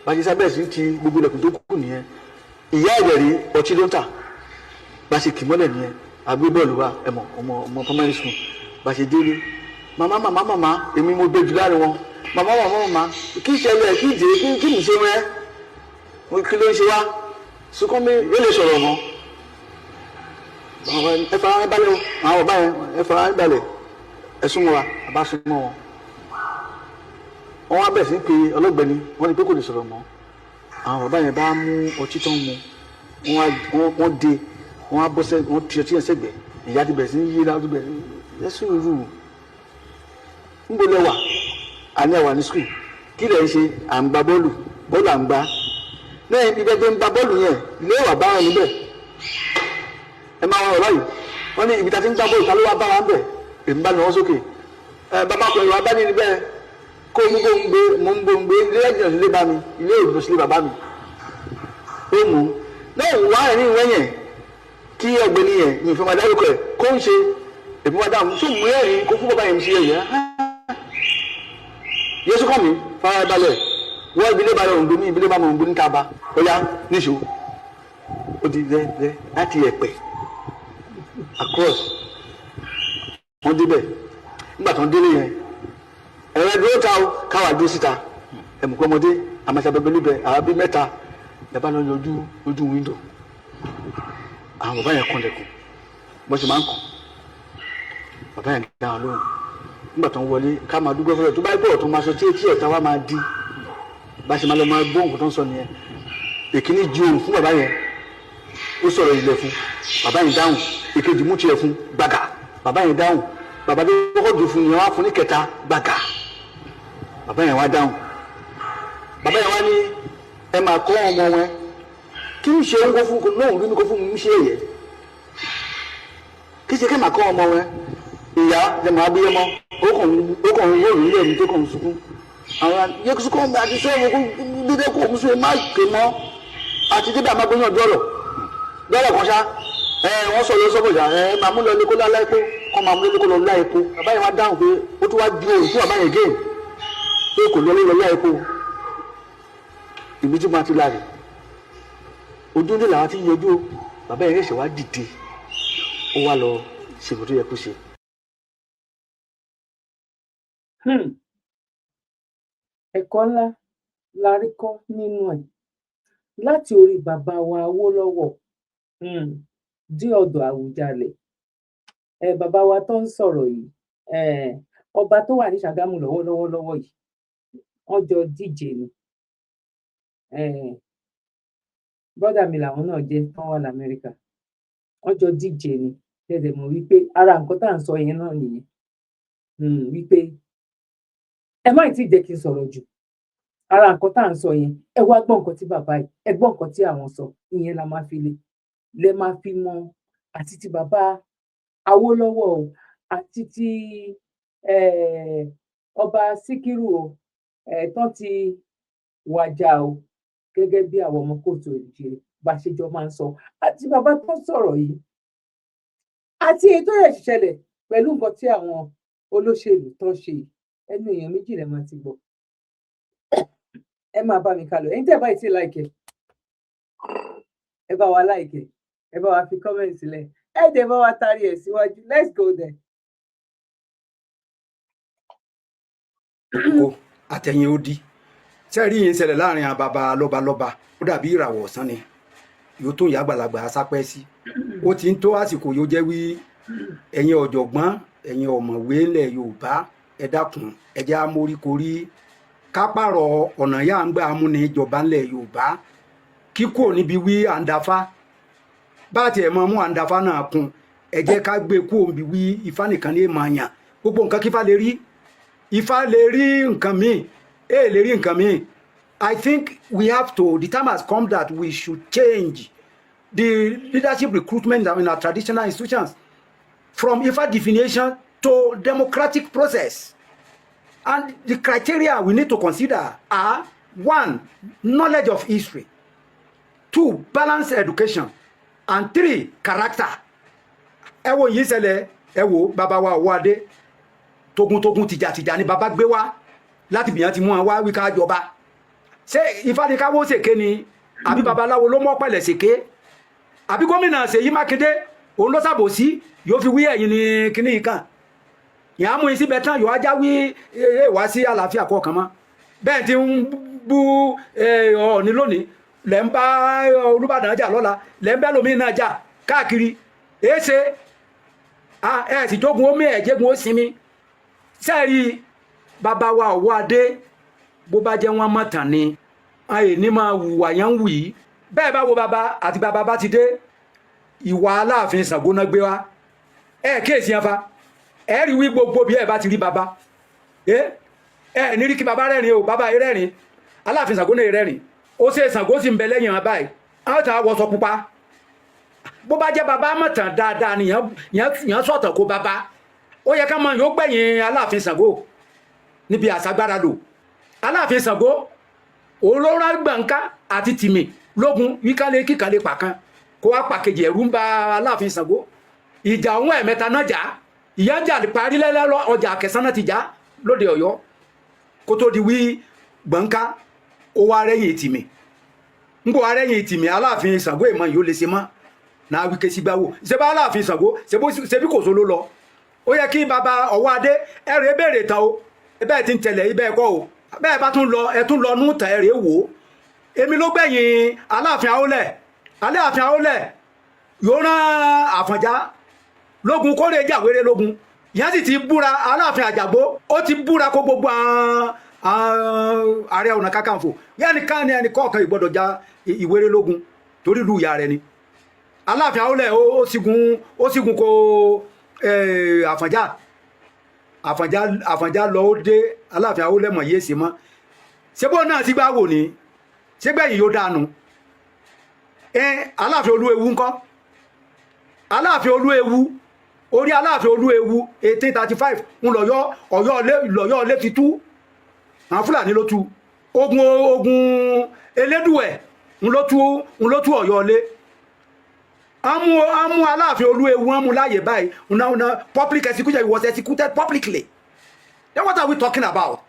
bàjẹ́ sábẹ́ sí ti gbogbo ilẹ̀kùn tó kù nìyẹn ìyá ẹ̀dẹ̀ rí ọtí ló ń tà bá ṣe kì mọ́lẹ̀ nìyẹn àgbé bọ́ọ̀lù wa ẹ̀mọ̀ ọmọ primary school bá ṣe délé màmá èmi mo gbé jù láàrin wọn màmá kí ìṣẹ̀lẹ̀ kí ìdè kí mi ṣe rẹ́ kí ló ń ṣe wá sunkún mi yóò lè sọ̀rọ̀ mọ́ ẹ fara balẹ̀ o àwọn ọba yẹn ẹ fara balẹ̀ ẹ súnmọ́ wa àbá súnmọ́ wọn wọ́n wá bẹ̀ sí pé ọlọ́gbẹ́ni wọ́n ní pé kò lè sọ̀rọ̀ mọ́ àwọn ọba yẹn bá mú ọtí tó ń mu wọ́n dé wọ́n á bọ́ sẹ́ wọ́n ti ọtí yẹn sẹ́gbẹ̀ẹ́ ìyá ti bẹ̀ sí yí láti bẹ̀ ẹ sùúrù níbo lẹ wà àní àwà ní skul kí lẹ ń ṣe à ń gba bọ́ọ̀lù à ń gbá lẹ́yìn ibi gbẹgbẹ ń gba bọ́ọ̀lù yẹn ilé ìwà bá wọn níbẹ̀ ẹ máa wọn ọ̀rọ̀ yìí wọ́n ní ibi tá a ti ń gbá bọ́ọ̀lù ta ló wá bá wa ń bẹ̀ èmi bá lọ́wọ́ sókè bàbá kan ìwà bá ní níbẹ̀ kó mú gbòǹgbé ilé ẹ̀jẹ̀ sílé bá mi ilé ìbùdó sílé bàbá mi ó mú lẹ́yìn wá ẹ̀rín ìwé yẹn kí ọ̀gbẹ́ni yẹn mi fẹ́ máa dárúkọ ẹ̀ kó ń ṣe èmi wá dáhùn tó mú ẹ̀rín kó fún bàbá yẹn ṣe ẹ̀yẹ yéṣu kàn mí fara balẹ̀ wọ́n ìbílẹ̀ balẹ̀ òǹgbò ní ìbílẹ̀ balẹ̀ òǹgbò ní kaba ọ̀yá níṣó ó di rẹ láti ẹ̀pẹ̀ across wọ́n débẹ̀ nígbà tó ń délé yẹn ẹ̀rọ dúró ta o káwá dúró síta ẹ̀mùkọ́ ọmọdé àmàṣà bẹbẹ níbẹ̀ àwọn bí mẹ́ta yàrá lọ yọ ojú wíńdò àwọn bàbá yẹn kọ́ndẹ̀kùn bó ṣe máa ń kàn bàbá yẹn dáhùn lóhùn nígbà tó ń wọlé ká máa dúpẹ́ fọlọ́ tó bá gbọ́ ọ̀tún máa sọ tí ọ̀tá wa máa di bá ṣe máa lọ máa gbọ́ nǹkan tó ń sọ nìyẹn èkíní ju òun fún bàbá yẹn ó sọ̀rọ̀ ilẹ̀ fún bàbá yẹn dáhùn èkejì mú tiẹ̀ fún gbàgà bàbá yẹn dáhùn bàbá tó kọ́kọ́ dùn fún yẹn wá fún ní kẹta gbàgà bàbá yẹn wá dáhùn bàbá yẹn wá ní ẹ máa kọ́ ọmọ wọn kí n ṣe ń kó fún lóhùn rí mi kó fún mi ṣe èyẹ kí ṣe kí n máa kọ́ ọmọ wọn ìyá ẹ máa bí ẹmọ ó kàn ń wó ìrírí ẹni tó kàn ń sunkún àwọn yẹkùsù kọ́ àti sẹ́yìn kó dídé kó omi sún ẹ má ké mọ́ àti dídá máa gbóyàn dọ́rọ̀ kan ṣá wọ́n sọ lọ sọ́bọ̀jà máa mú lọ lé kó lá epo kọ́ máa mú lé kó lọ lá epo bàbá yẹn wá dáhùn pé ó tún wá ju òun fún bàbá yẹn géè pé kò lọ lá epo ìbí tí máa ti láre ojú ní làwọn ti ń yọjú bàbá yẹn ṣe wá dìde ó wá lọ ṣègùn tó yẹ kó ṣe. ẹ̀kọ́ ńlá la rí kọ́ nínú ẹ̀ láti orí bàbá wa Awólọ́wọ̀ dé ọ̀dọ̀ Àwùjalẹ̀ bàbá wa tó ń sọ̀rọ̀ yìí ọba tó wà ní Ṣàgámù lọ́wọ́ yìí wọ́n jọ díje ni brọ́dà mi làwọn náà jẹ́ tán wà l'Amẹ́ríkà wọ́n jọ díje ni tẹ̀sẹ̀ mọ̀ wípé ara nǹkan tá à ń sọ yẹn náà nìyẹn wípé ẹ má tí ì jẹ́ kí n sọ̀rọ̀ jù ara nǹkan tá à ń sọ yẹn ẹ wá gbọ́ nǹkan tí bàbá yìí ẹ gbọ́ nǹkan tí àwọn sọ ìyẹn la máa fi lè máa fi mọ àti ti bàbá Awólọ́wọ̀ o àti ti ọba Síkírù o tán ti wàjà o gẹ́gẹ́ bí àwọn ọmọ kóòtù òjìrè bá ṣe jọ máa ń sọ àti bàbá tó sọ̀rọ̀ yìí àti èyí tó yẹ ṣẹlẹ̀ pẹ̀lú nǹkan tí àwọn olóṣèlú tó ń ṣe yìí ẹnu èèyàn méjì lẹ máa ti gbọ́. Ẹ máa bá mi kálọ ẹ̀yin tẹ́ bá ti láìkẹ ẹ bá wa láìkẹ ẹ bá wa fi kọmẹǹtì sílẹ̀ ẹ dẹ̀ bá wa tarí ẹ̀ síwájú. Let's go there. kó àtẹ̀yìn odi sẹ́ẹ̀rí yìí ń ṣẹlẹ̀ láàrin àwọn baba lọ́balọ́ba ó dàbí ìràwọ̀ ọ̀sán ni yóò tó ìyá àgbàlagbà sápẹ́ sí ó ti ń tó àsìkò yóò jẹ́ wí ẹ̀yin ọ̀jọ̀gbọ́n ẹ̀yin ọ̀mọ̀wé ilẹ̀ Yorùbá ẹ dákun ẹ jẹ́ amóríkorí ká pààrọ̀ ọ̀nà yà ń gbà múni ìjọba ńlẹ̀ Yorùbá kíkò níbi wí àǹdàfá bá tiẹ̀ mọ́ mú àǹdàfá náà kún ẹ jẹ́ ká gbé kú òǹbí wí Ifá nìkan ní èèmọ̀ àyàn gbogbo nǹkan kífá lè rí Ifá lè rí nǹkan míì lè rí nǹkan míì. I think we have to, the time has come that we should change the leadership recruitment in our traditional institutions from Ifa divination to democratic process. And the criteria we need to consider are 1, knowledge of history, 2, balanced education, and 3, character. Ẹ wo yìí ṣẹlẹ̀, ẹ wo bàbá wa Ọwọ́adé togun tìjàtìjà ni bàbá gbé wá láti bìyàn ti mú wọn wá wí ká jọba. Ṣé Ifá ní káwó ṣèké ni àbí babaláwo ló mọ́ pẹ̀lẹ̀ ṣèké àbí gómìnà Ṣèyí Mákindé òun ló ṣàbòsí yóò fi wí ẹ̀yìn ní kíní yìí kàn ìyá mú isí bẹ tán yóò ajá wí wá sí àlàáfíà kọ̀ọ̀kan mọ́ bẹ́ẹ̀ ti ń bú Ọọ̀ni lónìí lẹ́ ń bá Olúbàdàn jà lọ́la lẹ́ ń bẹ́ lómi náà jà káàkiri èéṣe ẹ̀ sì jogun omi ẹ̀jẹ̀gun ó sinmi sẹ́ẹ̀rí bàbá wa Ọwọ́adé bó bá jẹ́ wọ́n mọ̀tàn ni ayè ní máa wùwà yẹn ń wù yìí bẹ́ẹ̀ bá wo bàbá àti bàbá bá ti dé ìwà Aláàfin Ṣàngó náà gbé wá kéèsì yẹn fa rí wí gbogbo bí ẹ bá ti rí bàbá ní rí kí bàbá rẹ́rìn o bàbá rẹ́rìn Aláàfin Ṣàngó náà rẹ́rìn ó ṣe Ṣàngó sì ń bẹ lẹ́yìn wọn báyìí àwọn tàn wọ́sọ pupa bó bá jẹ́ bàbá mọ̀tàn dáadáa ni yẹn sọ̀tàn kó bàbá ó yẹ ká mọ yóò gbẹ̀yìn Aláàfin Ṣàngó níbi àṣàgbára lò Aláàfin Ṣàngó olóra gbàǹká àti tìmì lógun wíkálẹ̀ kíkàlẹ̀ pàkan kó wá pàkejì ẹ̀rú ń ba Aláàfin Ṣàngó ìjà òun ẹ̀mẹ́ta náà jà ìyá jà parí lẹ́lẹ́ ọjà Àkẹsán náà ti jà lóde Ọ̀yọ́ kó tó di wí gbàǹká ó wá rẹ́yìn tìmì ń bọ̀ wá rẹ́yìn tìmì Aláàfin Ṣàngó ìmọ̀ yìí ó lè ṣe mọ́ náà wí késì gbáwò ṣe bá Aláàfin Ṣàngó ṣe bí kò so ló lọ ó yẹ kí bàbá Ọwọ́adé ẹ̀rọ ebèrè tán o ẹbẹ́ ti ń tẹ̀lẹ̀ ibẹ̀ ẹ̀kọ́ o bẹ́ẹ̀ bá tún lọ ẹ tún lọ nú tẹ̀ ẹ̀rẹ́ wò ó èmi ló gbẹ̀yìn Aláàfin Àwólẹ̀ yóò rán Àfọ̀njá lógun kórè jàwéré lógun ìyẹn sì ti búra Aláàfin Àjàgbó ó ti búra kó gbogbo Ààrẹ Ọ̀nà Kakanfò yẹnìkan ni ẹnì kọ̀ọ̀kan ìgbọ́dọ̀ já ìwéré lógun torí ìlú ìyá rẹ ni Aláàfin Àwólẹ̀ ó sígun kó Àfọ̀njá lọ ó dé Aláàfin Àwólẹ̀ mọ̀ yéèsì mọ́ ṣébó náà ti gbá wò ní ṣégbẹ̀yìn yóò dànù Aláàfin Olúewu ńkọ́ Aláàfin Olúewu orí Aláàfin Olúewu 1835 ń lọ́yọ́ lé fi tú àwọn Fúlàní ló tú ogun Elédùwẹ̀ ń ló tú Ọ̀yọ́ lé amu Aláàfin Olúewu wọ́n mú láyè báyìí una public execution was executed publicly. Then what are we talking about?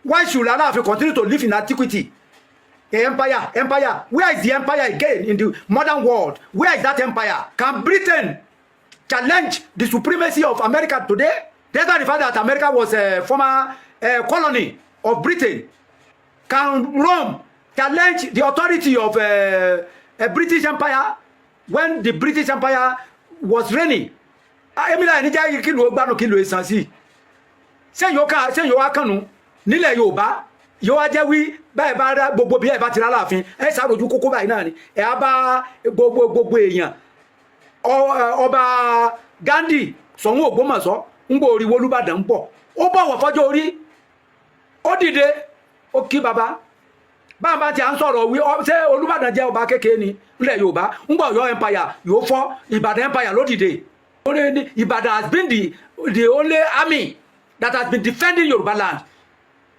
Why should Aláàfin continue to live in antiquity? Empire. Where is the empire again in the modern world? Where is that empire? Can Britain challenge the supremacy of America today? Despite the fact that America was a former colony of Britain. Can Rome challenge the authority of a British Empire when the British Empire was reigning? Emila ni jẹ́ kí ló gbanu kí ló san sí. Ṣé yo wá kanu nílẹ̀ Yorùbá yo wá jẹ́ wí bá bá ra gbogbo bí ẹ bá ti ra láàfin ẹ sá rojú kókó báyìí náà ni ẹ á bá gbogbo èèyàn ọba Gandhi Ṣọ̀ún Ògbómọ̀ṣọ́ ń gbọ́ orí Olúbàdàn ń bọ̀ ó bọ̀wọ̀ fọ́jọ́ orí ó dìde ó kí baba bàbá tí a ń sọ̀rọ̀ wí ṣé Olúbàdàn jẹ́ ọba kékeré ni nílẹ̀ Yorùbá ń gbọ́ Ọ̀yọ́ empire yóò fọ́ Ìbàdàn empire ló dìde Only Ibadan has been the only army that has been defending Yoruba land.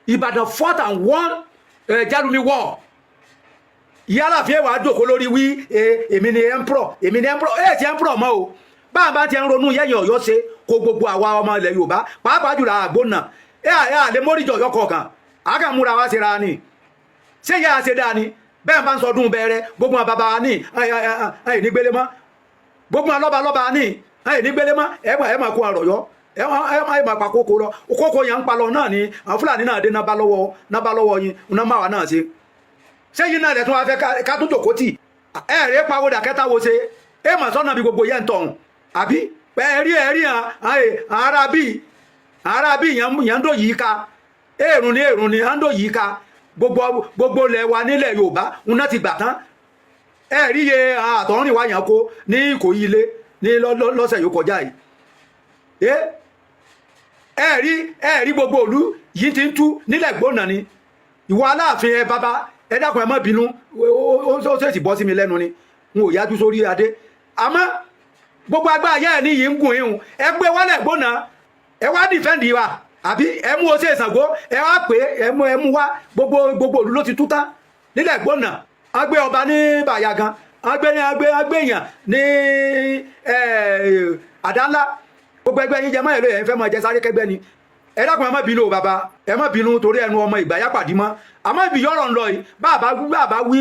Ibadan fought and won Jarumi War. Yálà fi wá jókòó lórí wí èmi ni emperor ti emperor mọ́ o bá bá ti ń ronú yẹ̀yìn Ọ̀yọ́ ṣe kó gbogbo àwa ọmọ ilẹ̀ Yorùbá pàápàá jùlọ àgbónà lè móríjọ Ọ̀yọ́ kọ̀ọ̀kan àkàn múra wá ṣe ra ni ṣé yá ṣe dáa ni bẹ́ẹ̀ bá ń sọdún bẹ̀rẹ̀ gbogbo bàbá wa ní ẹ̀yìn nígbélé mọ́ gbogbo lọ́ba ní ẹ̀yìn nígbélé mọ́ ẹ̀ máa kó àrọ̀yọ́ ẹ̀ máa pa kókó lọ kókó yẹn ń pa lọ náà ni àwọn Fúlàní náà dé náà bá lọ́wọ́ yín náà máa wà náà ṣe sẹ́yìn náà lẹ́tún wá fẹ́ ká tún jòkó tì ẹ̀rẹ́ pàwọ́dà kẹta wo ṣe é mà sọ́nà bí gbogbo yẹn ń tọ̀hún àbí ẹ̀rí ara bí yẹn ń dò yìí ká èrùn ni ń dò yìí ká gbogbo lẹ̀ wa nílẹ̀ Yorùbá ń náà ti gbà tán ẹ̀rí yẹ àtọ̀rìn wa yẹn kó ní Ìkòyí ilé ní lọ́sẹ̀ yóò kọjá yìí ẹ̀rí gbogbo òlu yìí ti ń tú nílẹ̀ gbóná ni ìwọ Aláàfin ẹ bàbá ẹ dákun ẹ má bínú ó ṣèṣì bọ́ sí mi lẹ́nu ni n ò yájú sórí adé àmọ́ gbogbo agbá ayé ẹ̀ ní yìí ń gùn ihun ẹ gbé wálẹ̀ gbóná ẹ wá dìfẹ́ǹdì wa àbí ẹ mú ose Ṣàngó ẹ wá pé ẹ mú wá gbogbo òlu ló ti tú tán nílẹ̀ gbóná a gbé ọba ní Bàyàgàn a gbé èèyàn ní Àdánlá gbogbo ẹgbẹ́ yín jẹ mọ́ ẹ̀rọ ẹ̀ ń fẹ́ mọ́ jẹ sáré kẹgbẹ́ ni ẹ dákun ẹ má bínú o bàbá ẹ má bínú torí ẹnu ọmọ ìgbà yá pàdé mọ́ àmọ́ ibi yọ̀rọ̀ ń lọ yìí bàbá wí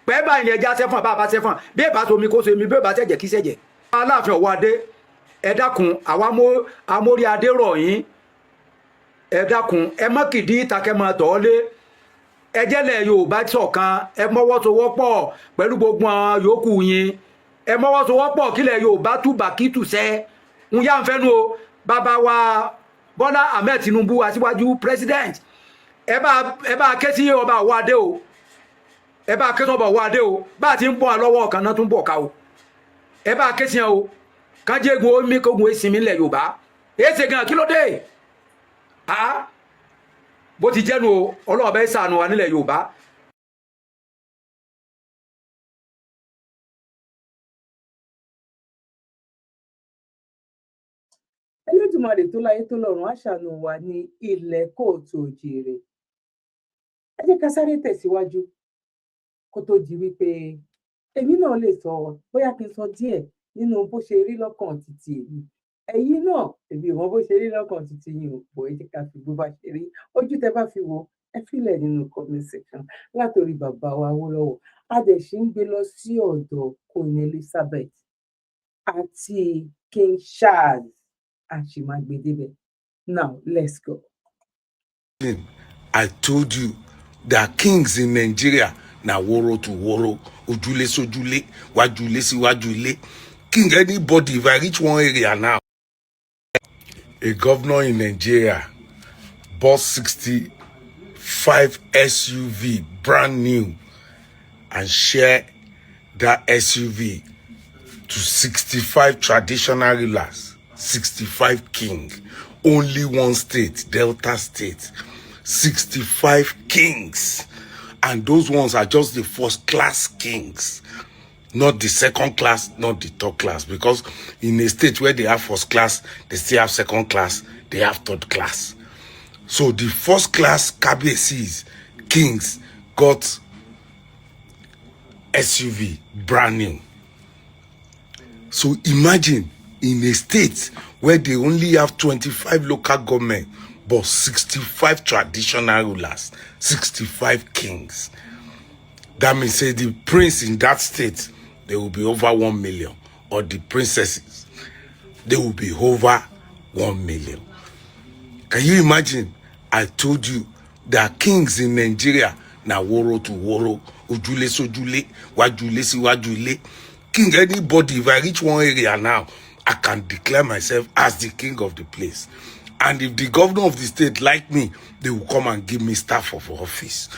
pẹ́ báyìí ni ẹja sẹ́fọ̀n bàbá sẹ́fọ̀n bí èbá somi kó somi bí èbá sẹ́jẹ̀ kí sẹ́jẹ̀. Aláàfin Ọ̀wọ́ adé ẹ dákun àwa amórí adé rọ̀ yín ẹ dákun ẹ má kìdí ìtàkẹ́ máa tọ̀ ọ́ lé ẹjẹ́lẹ̀ Yorùbá ṣọ̀kan ẹ mọ́wọ́sowọ́pọ̀ pẹ̀lú gbogbo àwọn yòókù yín ẹ mọ́wọ́sowọ́pọ̀ kílẹ̀ Yorùbá túbà kí tùsẹ́ ń yá ń fẹ́nu o bàbá wa Bọ́lá Ahmed Tinubu aṣíwájú president ẹ bá ké sí ọba Ọ̀wọ́ adé o ẹ bá ké sí ọba Ọ̀wọ́ adé o bá ti ń bọ̀ lọ́wọ́ kan náà tún bọ̀ ká o ẹ bá ké sí ẹ o kájégun omi kógun ìsinmi ilẹ̀ Yorùbá èsè gan kí ló dé bó ti jẹ́nu o ọlọ́ọ̀bẹ ṣàánú wa nílẹ̀ Yorùbá. Elédùmarè tó láyé tó lọ́run á ṣàánú wa ní ilẹ̀ kóòtù òjìire ẹ jẹ́ ká sáré tẹ̀síwájú kó tó di wípé èmi náà lè sọ bóyá kí n sọ díẹ̀ nínú bó ṣe rí lọ́kàn títí èmi ẹ̀yin náà èmi ò mọ bó ṣe rí lọ́kàn títí yìí ò pọ̀ ẹ jẹ́ ká fi bó bá ṣe rí ojú tẹ bá fi wo ẹ fílẹ̀ nínú comment section látòrí bàbá wa Awólọ́wọ̀ a dẹ̀ ṣì ń gbé lọ sí ọ̀dọ̀ Queen Elizabeth àti King Charles àṣìmágbédébẹ̀. Now let's go. I told you that kings in Nigeria na woro to woro, ojúlé sójúlé, wájúlé sí wájúlé. King anybody, if I reach one area now, a governor in Nigeria bought 65 SUV, brand new, and share that SUV to 65 traditional rulers, 65 kings. Only one state, Delta State, 65 kings. And those ones are just the first class kings, not the second class, not the third class. Because in a state where they have first class, they still have second class, they have third class. So the first class KBCs, kings, got SUV, brand new. So imagine in a state where they only have 25 local government, but 65 traditional rulers, 65 kings. That means say the prince in that state, they will be over 1 million, or the princesses, they will be over 1 million. Can you imagine? I told you that kings in Nigeria na woro to woro, ojúlé sójúlé, wájúlé sí wájúlé. King anybody, if I reach one area now, I can declare myself as the king of the place. And if the governor of the state like me, they will come and give me staff of office.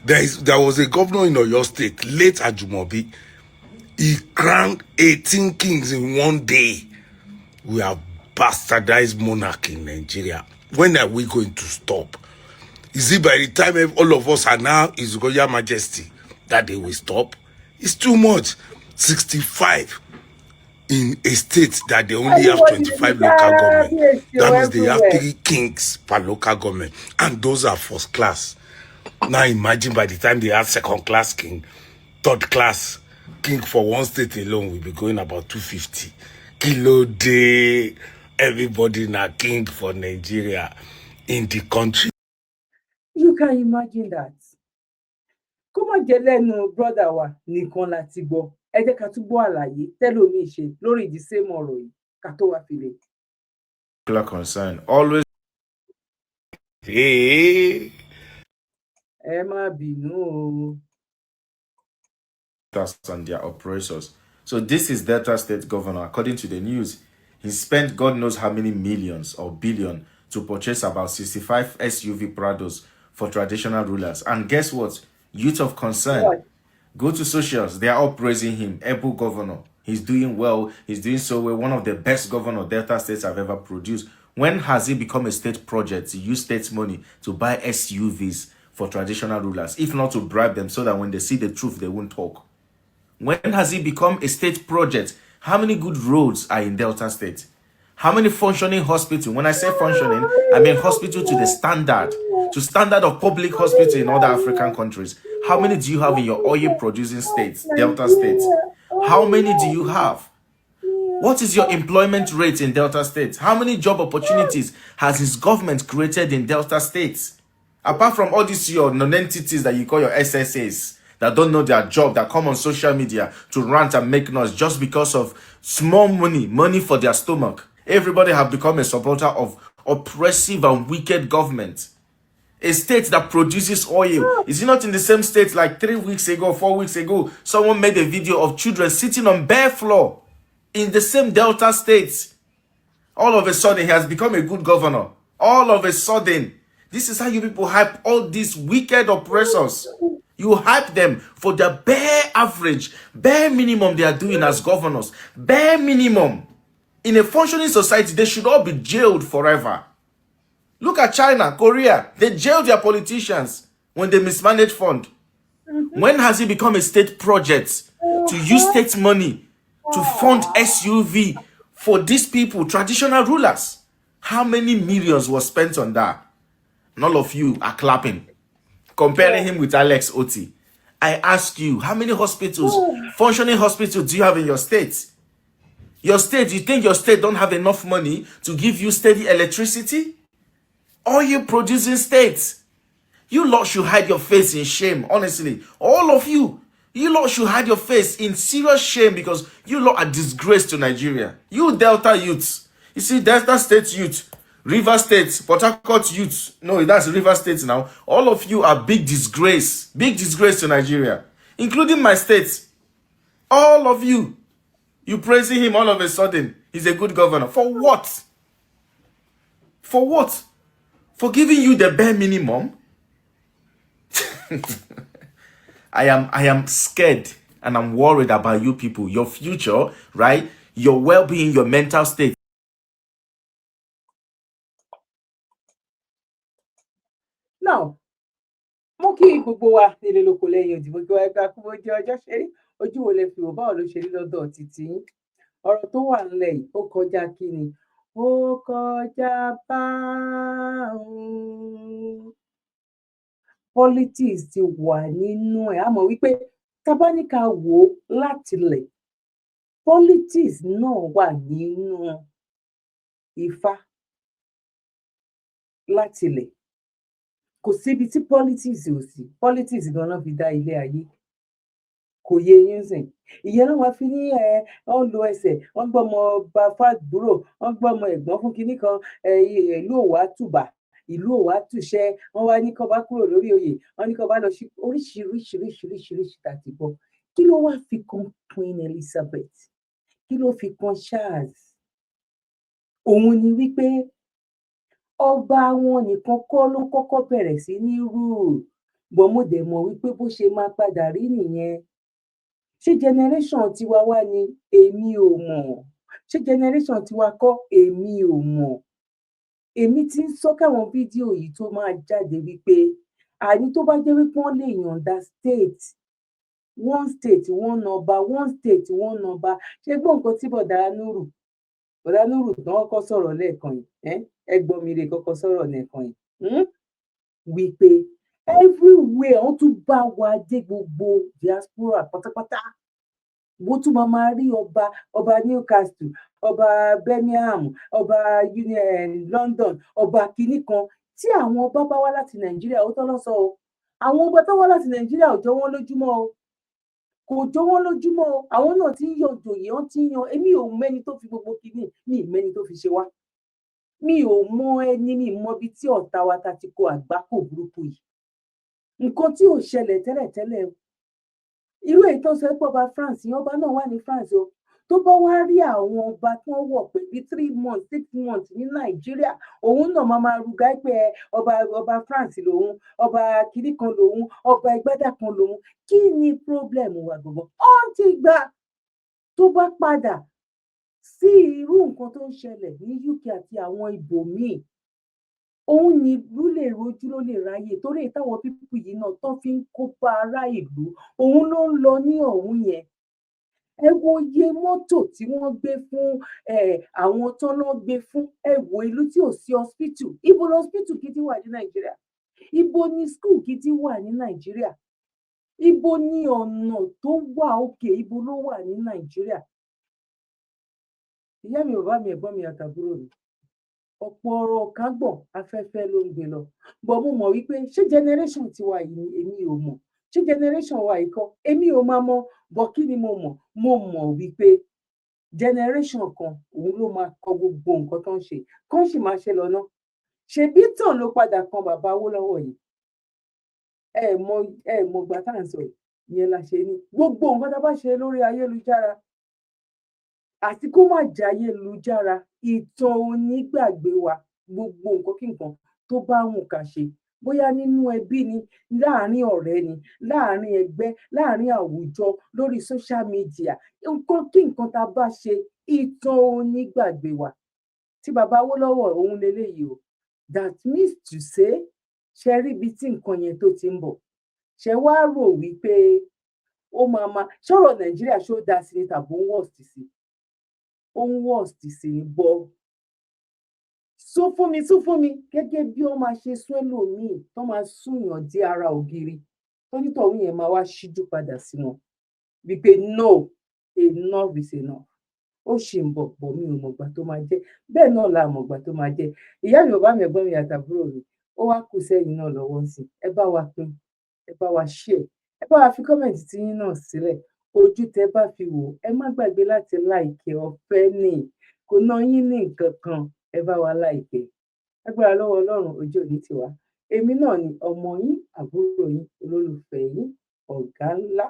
There was a governor in Oyo State, late Ajumobi. He crowned 18 kings in one day. We have bastardized monarchy in Nigeria. When are we going to stop? Is it by the time all of us are now His Royal Majesty that they will stop? It's too much. 65 in a state that they only have 25 local government. That means they have 3 kings per local government, and those are first class. Now imagine by the time they have second class king, third class king for one state alone will be going about 250. Kilo day, everybody na king for Nigeria in the country. You can imagine that. Kó má jẹ́ lẹ́nu brother wa nìkan láti gbọ́. Ẹ jẹ́ ká tún gbọ́ àlàyé tẹ́lòmíì ṣe lórí the same ọ̀rọ̀ yìí ká tó wá file. Concern always. Hey. Ẹ má bínú o. And their oppressors. So this is Delta State Governor. According to the news, he spent God knows how many millions or billion to purchase about 65 SUV Prados for traditional rulers. And guess what? Youth of concern. What? Go to socials. They are all praising him. Able governor. He's doing well. He's doing so well. One of the best governor Delta states have ever produced. When has he become a state project to use state money to buy SUVs for traditional rulers? If not to bribe them so that when they see the truth, they won't talk. When has it become a state project? How many good roads are in Delta State? How many functioning hospitals? When I say functioning, I mean hospital to the standard of public hospital in other African countries. How many do you have in your oil producing states, Delta State? How many do you have? What is your employment rate in Delta State? How many job opportunities has his government created in Delta State? Apart from all these your non-entities that you call your SSAs, that don't know their job, that come on social media to rant and make noise just because of small money for their stomach. Everybody have become a supporter of oppressive and wicked government. A state that produces oil. Is it not in the same state like 3 weeks ago, 4 weeks ago, someone made a video of children sitting on bare floor in the same Delta State? All of a sudden, he has become a good governor. All of a sudden, this is how you people hype all these wicked oppressors. You hype them for the bare minimum they are doing as governors. Bare minimum. In a functioning society, they should all be jailed forever. Look at China, Korea. They jailed their politicians when they mismanaged fund. When has it become a state project to use state money to fund SUV for these people, traditional rulers? How many millions was spent on that? And all of you are clapping, comparing him with Alex Oti. I ask you, how many hospitals, functioning hospitals do you have in your state? Your state, you think your state don't have enough money to give you steady electricity? Oil producing states. You lot should hide your face in shame, honestly. All of you. You lot should hide your face in serious shame because you lot are disgrace to Nigeria. You Delta youths. You see, Delta State youth, River State, Port Harcourt youth. No, that's River State now. All of you are big disgrace. Big disgrace to Nigeria. Including my state. All of you. You praising him all of a sudden. He's a good governor. For what? For what? For giving you the bare minimum? I am scared and I'm worried about you people. Your future, right? Your well-being, your mental state. Now, mo kí gbogbo wa nílé lóko lẹ́yìn òdì gbogbo ẹgbẹ́ akúbọ̀ jẹ́ ọjọ́ ṣe rí ojú wo lẹ fi wò báwo ló ṣe rí lọ́dọ̀ títí ọ̀rọ̀ tó wà nílẹ̀ yìí ó kọjá kí ni ó kọjá báwọn politics ti wà nínú ẹ̀ á mọ̀ wípé tábánikà wò ó látilẹ̀ politics náà wà nínú Ifá látilẹ̀ kò síbi tí politics ò sí politics ganan fi dá ilé ayé kò yé yín sìn ìyẹn náà wàá fi ní wọn lo ẹsẹ̀ wọn gbọ́mọ ọba fàdúrò wọn gbọ́mọ ẹ̀gbọ́n fún kinní kan ìlú òwà tùbà ìlú òwà tùṣẹ wọn wá ní kó bá kúrò lórí oyè wọn ní kó bá lọ sí oríṣiríṣiríṣiríṣi tàbí bọ kí ló wá fi kan Queen Elizabeth kí ló fi kan Charles òun ni wípé ọba wọn nìkan kọ́ ló kọ́kọ́ bẹ̀rẹ̀ sí ní rule bọ́n mo dẹ̀ mọ̀ wípé bó ṣe máa padà rí nìyẹn ṣé generation tiwa wá ni èmi ò mọ̀ ṣé generation tiwa kọ́ èmi ò mọ̀ èmi ti ń sọ káwọn fídíò yìí tó máa jáde wípé àní tó bá jẹ́ wípé wọ́n lè yọ̀ǹda state one state one ọba one state one ọba ṣé gbọ́ nǹkan tí bọ̀dá Nuru tán kọ́kọ́ sọ̀rọ̀ lẹ́ẹ̀kan yìí ẹ̀gbọ́n mi rè kọ́kọ́ sọ̀rọ̀ lẹ́ẹ̀kan yìí wípé everywhere wọ́n tún bá wa dé gbogbo diaspora pátápátá wọ́n tún máa rí ọba Newcastle ọba Birmingham ọba London ọba kìíní kan tí àwọn ọba bá wá láti Nàìjíríà ó tọ́lọ́ sọ o àwọn ọba tó wá láti Nàìjíríà ò jọ wọ́n lójúmọ́ o kò jọ wọ́n lójúmọ́ o àwọn náà ti ń yan òjòyè wọ́n ti ń yan èmi ò mẹ́ni tó fi gbogbo kìíní mi ì mẹ́ni tó fi ṣe wá mi ò mọ ẹni mi mọ ibi tí ọ̀tá wa ta ti kó àgbákò burúkú yìí nǹkan tí ò ṣẹlẹ̀ tẹ́lẹ̀tẹ́lẹ̀ irú èyí tó sọ pé ọba France yẹn ọba náà wà ní France o tó bá wá rí àwọn ọba tó ń wọ̀ pé bí 3 months 6 months ní Nàìjíríà òun náà máa rúgà pé ọba France lòun ọba kìíní kan lòun ọba ẹgbẹ́dà kan lòun kí ni problem wa gbogbo ọ̀n ti gbà tó bá padà sí irú nǹkan tó ń ṣẹlẹ̀ ní UK àti àwọn ibòmíì òun ni ló lè rojú ló lè ráyè torí táwọn pípù yìí náà tó fi ń kópa ará ìlú òun ló ń lọ ní ọ̀hún yẹn ẹ wo iye mọ́tò tí wọ́n gbé fún àwọn tó náà gbé fún ẹ wo ìlú tí ò sí hospital ibo ni hospital gidi wà ní Nàìjíríà ibo ni school gidi wà ní Nàìjíríà ibo ni ọ̀nà tó wà òkè ibo ló wà ní Nàìjíríà ìyá mi bàbá mi ẹ̀gbọ́n mi àtàbúrò mi ọ̀pọ̀ ọ̀rọ̀ kágbọ̀n afẹ́fẹ́ ló ń gbé lọ bọ̀ mo mọ̀ wípé ṣé generation tiwa yìí èmi ò mọ̀ ṣé generation wa yìí kọ́ èmi ò máa mọ̀ bọ̀ kí ni mo mọ̀ wípé generation kan òun ló máa kọ gbogbo nǹkan tó ń ṣe kán sì máa ṣe lọ́nà ṣebí tàn ló padà kan bàbá Awólọ́wọ̀ yìí ẹ mọ̀ gbà tá à ń sọ ìyẹn la ṣe ní gbogbo nǹkan tá a bá ṣe lórí ayélujára àti kó má jẹ́ ayélujára ìtàn onígbàgbé wa gbogbo nǹkan kí nǹkan tó bá wù ká ṣe bóyá nínú ẹbí ni láàárín ọ̀rẹ́ ni láàárín ẹgbẹ́ láàárín àwùjọ lórí social media nǹkan kí nǹkan tá a bá ṣe ìtàn onígbàgbé wa tí bàbá Awólọ́wọ̀ òun leléyìí o that means to say ṣe rí ibi tí nǹkan yẹn tó ti ń bọ̀ ṣe wá rò wípé ó máa ṣọ̀rọ̀ Nàìjíríà ṣó dá sí ní tàbí ó ń worst sí ohun worst sí ní bọ́ sún fún mi gẹ́gẹ́ bí wọ́n máa ṣe sún ẹlòmíì tó máa súnyàn dé ara ògiri tónítọ̀hún yẹn máa wá ṣíjú padà sí wọn wípé no enough is enough ó ṣì ń bọ̀ bọ̀ mi ò mọ̀gbà tó máa jẹ́ bẹ́ẹ̀ náà la mọ̀gbà tó máa jẹ́ ìyá mi bàbá mi ẹ̀gbọ́n mi àtàbúrò mi ó wá kù sẹ́yìn náà lọ́wọ́ sí ẹ bá wa pín ẹ bá wa share ẹ bá wa fi kọ́mẹ̀ntì tí yín náà sílẹ̀ ojú tẹ bá fi wò ẹ má gbàgbé láti láìkẹ́ ọ̀fẹ́ ní kò ná yín ní nǹkan kan ẹ bá wa láìpẹ́ agbára lọ́wọ́ Ọlọ́run ojú òní tiwa èmi náà ni ọmọ yín àbúrò yín olólùfẹ́ yín ọ̀gá ńlá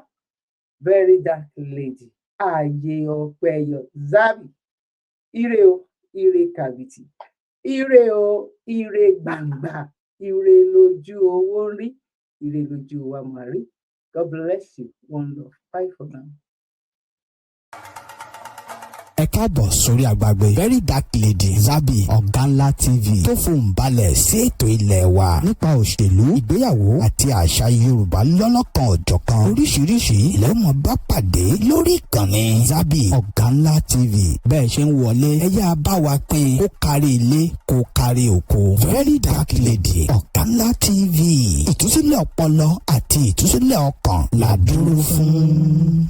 very dark lady ààyè ọpẹyọ Zabby ire o ire kàbìtì ire o ire gbàngbà ire lójú owó rí ire lójú wa mà rí God bless you one love bye for now. ẹ káàbọ̀ sórí àgbàgbé very dark lady Zabby Ọ̀gánlá TV tó fohùn balẹ̀ sí ètò ilé wa nípa òṣèlú ìgbéyàwó àti àṣà Yorùbá lọ́lọ́kan ọ̀jọ̀kan oríṣiríṣi ilẹ̀ mọ̀ bá pàdé lórí ìkànnì Zabby Ọ̀gánlá TV bẹ́ẹ̀ ṣe ń wọlé ẹ yá bá wa pín kó kárí ilé kó kárí oko very dark lady Ọ̀gánlá TV ìtúsílẹ̀ ọpọlọ àti ìtúsílẹ̀ ọkàn la dúró fún.